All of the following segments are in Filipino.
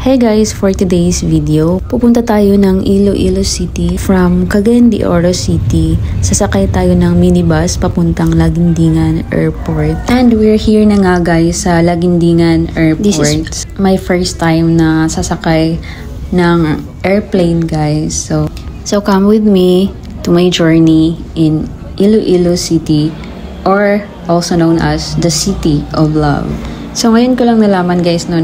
Hey guys, for today's video, pupunta tayo ng Iloilo City from Cagayan de Oro City. Sasakay tayo ng minibus papuntang Laguindingan Airport. And we're here na nga guys sa Laguindingan Airport. This is my first time na sasakay ng airplane guys. So come with me to my journey in Iloilo City, or also known as the City of Love. So ngayon ko lang nalaman guys na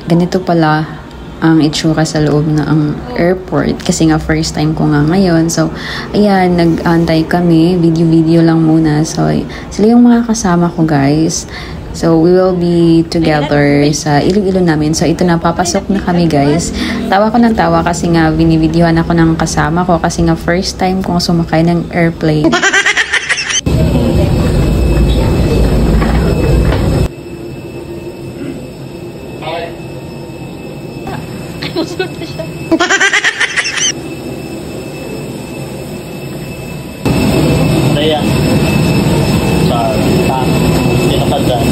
ganito pala ang itsura sa loob ng airport kasi nga first time ko nga ngayon. So ayan, nag-antay kami, video lang muna. So sila yung mga kasama ko guys. So we will be together sa Iloilo namin. So ito na, papasok na kami guys. Tawa ko ng tawa kasi nga binibidyohan ako ng kasama ko kasi nga first time kong sumakay ng airplane. Daya. Sa tinakadan.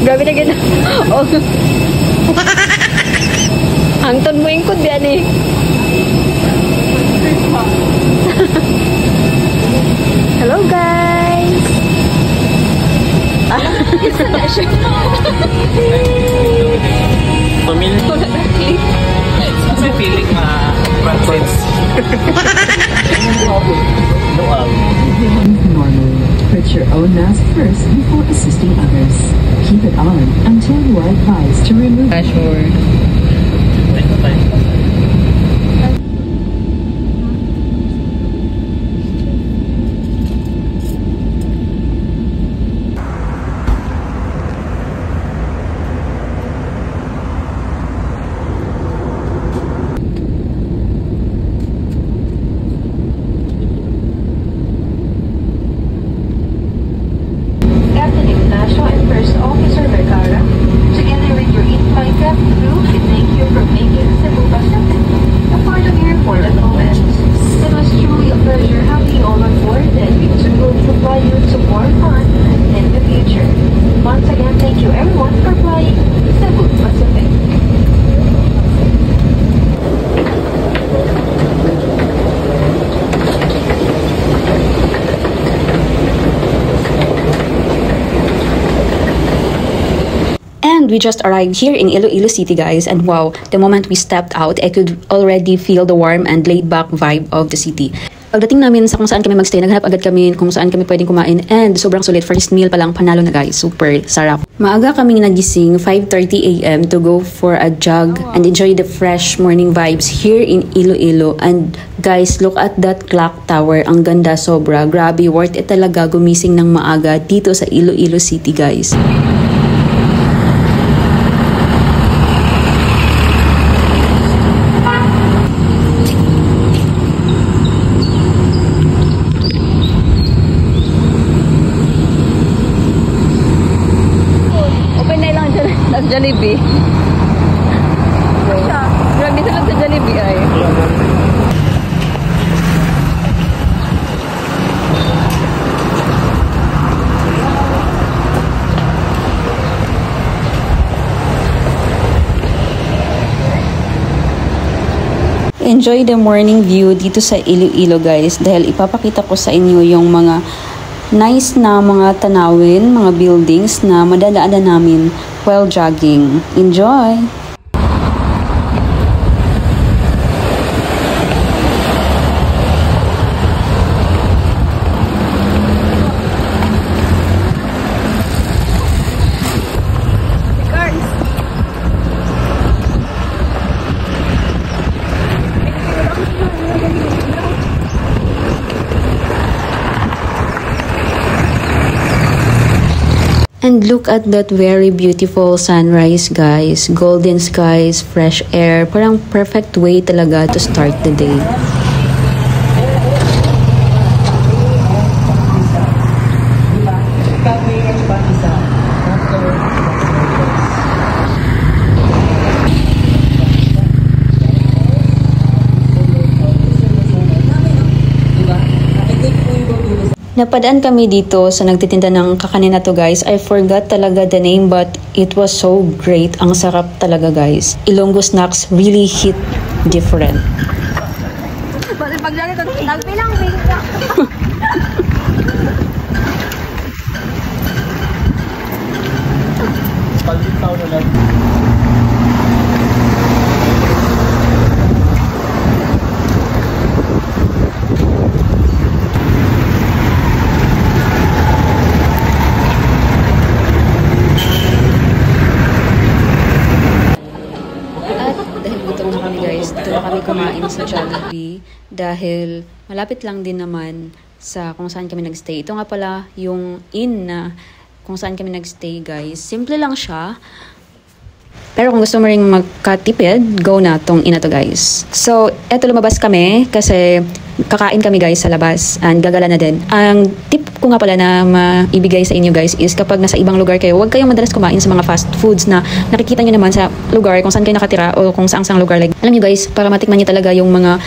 Grabe na gano'n. Oh. Hangton mo yung kudyan eh. Hello guys! Pamilya. Kasi feeling Francis. Normally, put your own mask first before assisting others. Keep it on until you are advised to remove it. Sure. Captain Ignacio and First Officer Vergara, together with your in-flight cabin crew, we thank you for making Cebu Pacific a part of your report at OS. It was truly a pleasure having you all on board, and we also hope to fly you to more fun in the future. Once again, thank you everyone for flying Cebu Pacific. And we just arrived here in Iloilo City guys, and wow, the moment we stepped out, I could already feel the warm and laid-back vibe of the city. Pagdating namin sa kung saan kami magstay, naghanap agad kami kung saan kami pwedeng kumain, and sobrang sulit. First meal pa lang, panalo na guys, super sarap. Maaga kaming nagising, 5:30 AM to go for a jog and enjoy the fresh morning vibes here in Iloilo. And guys, look at that clock tower, ang ganda sobra, grabe, worth it talaga gumising ng maaga dito sa Iloilo City guys. Jollibee. Grabe sa lang sa Jollibee ay. Enjoy the morning view dito sa Iloilo guys, dahil ipapakita ko sa inyo yung mga nice na mga tanawin, mga buildings na madadaanan namin while jogging. Enjoy! And look at that very beautiful sunrise guys, golden skies, fresh air, parang perfect way talaga to start the day. Napadaan kami dito sa nagtitinda ng kakanin na to guys. I forgot talaga the name but it was so great. Ang sarap talaga guys. Ilonggo snacks really hit different. Nagbilang bingka. Pag-itaw na lang. Dahil gutom na kami guys, dito na kami kumain sa Jollibee dahil malapit lang din naman sa kung saan kami nagstay. Ito nga pala yung inn na kung saan kami nagstay guys. Simple lang siya. Pero kung gusto mo ring magkatipid, go na tong ina to guys. So, eto lumabas kami kasi kakain kami guys sa labas and gagala na din. Ang tip ko nga pala na maibigay sa inyo guys is kapag nasa ibang lugar kayo, huwag kayong madalas kumain sa mga fast foods na nakikita nyo naman sa lugar kung saan kayo nakatira o kung saang lugar. Like, alam nyo guys, para matikman nyo talaga yung mga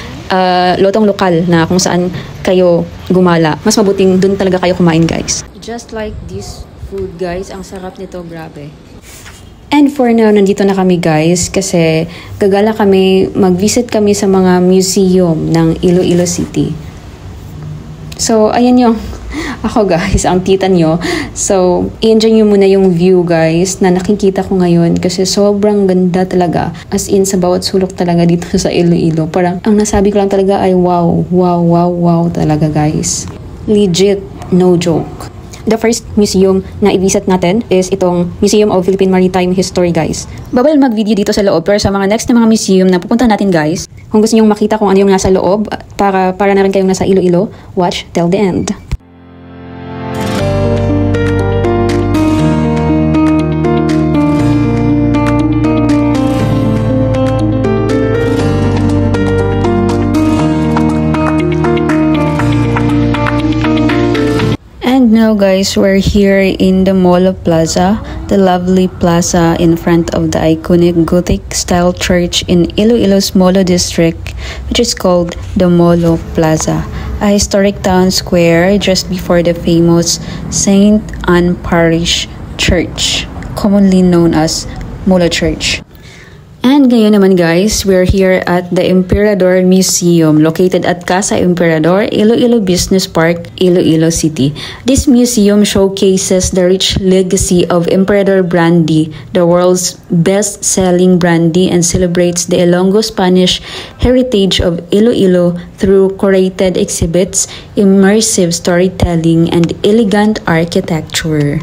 lotong lokal na kung saan kayo gumala. Mas mabuting dun talaga kayo kumain guys. Just like this food guys, ang sarap nito, grabe. And for now, nandito na kami guys kasi gagala kami, mag-visit kami sa mga museum ng Iloilo City. So, ayan yung ako guys, ang tita nyo. So, i-enjoy nyo muna yung view guys na nakikita ko ngayon kasi sobrang ganda talaga. As in, sa bawat sulok talaga dito sa Iloilo. Parang, ang nasabi ko lang talaga ay wow, wow, wow, wow talaga guys. Legit, no joke. The first museum na i-visit natin is itong Museum of Philippine Maritime History guys. Babal mag-video dito sa loob pero sa mga next na mga museum na pupunta natin guys, kung gusto nyo makita kung ano yung nasa loob para na rin kayong nasa Iloilo, watch till the end. And now guys, we're here in the Molo Plaza, the lovely plaza in front of the iconic Gothic style church in Iloilo's Molo district, which is called the Molo Plaza, a historic town square just before the famous Saint Anne Parish Church, commonly known as Molo Church. And ngayon naman guys, we're here at the Emperador Museum located at Casa Emperador, Iloilo Business Park, Iloilo City. This museum showcases the rich legacy of Emperador Brandy, the world's best-selling brandy, and celebrates the Ilonggo Spanish heritage of Iloilo through curated exhibits, immersive storytelling, and elegant architecture.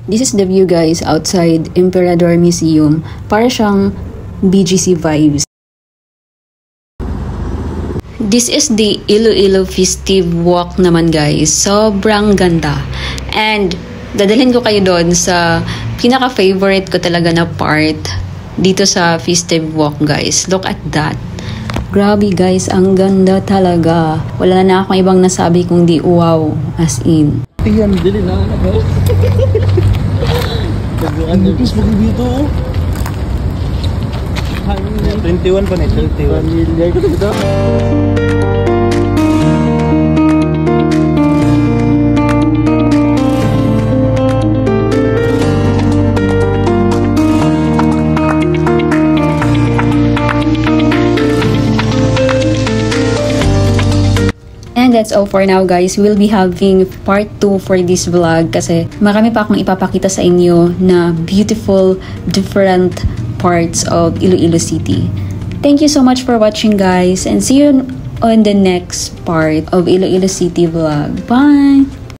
This is the view guys outside Emperador Museum. Para siyang BGC vibes. This is the Iloilo Festive Walk naman guys. Sobrang ganda. And dadalhin ko kayo doon sa pinaka-favorite ko talaga na part dito sa Festive Walk guys. Look at that. Grabe guys, ang ganda talaga. Wala na akong ibang nasabi kundi wow, as in. Tingnan, dili na ako. Please, mag dito. 21 pa na, 21. And that's all for now guys. We'll be having part 2 for this vlog kasi marami pa akong ipapakita sa inyo na beautiful, different parts of Iloilo City. Thank you so much for watching guys and see you on the next part of Iloilo City vlog. Bye!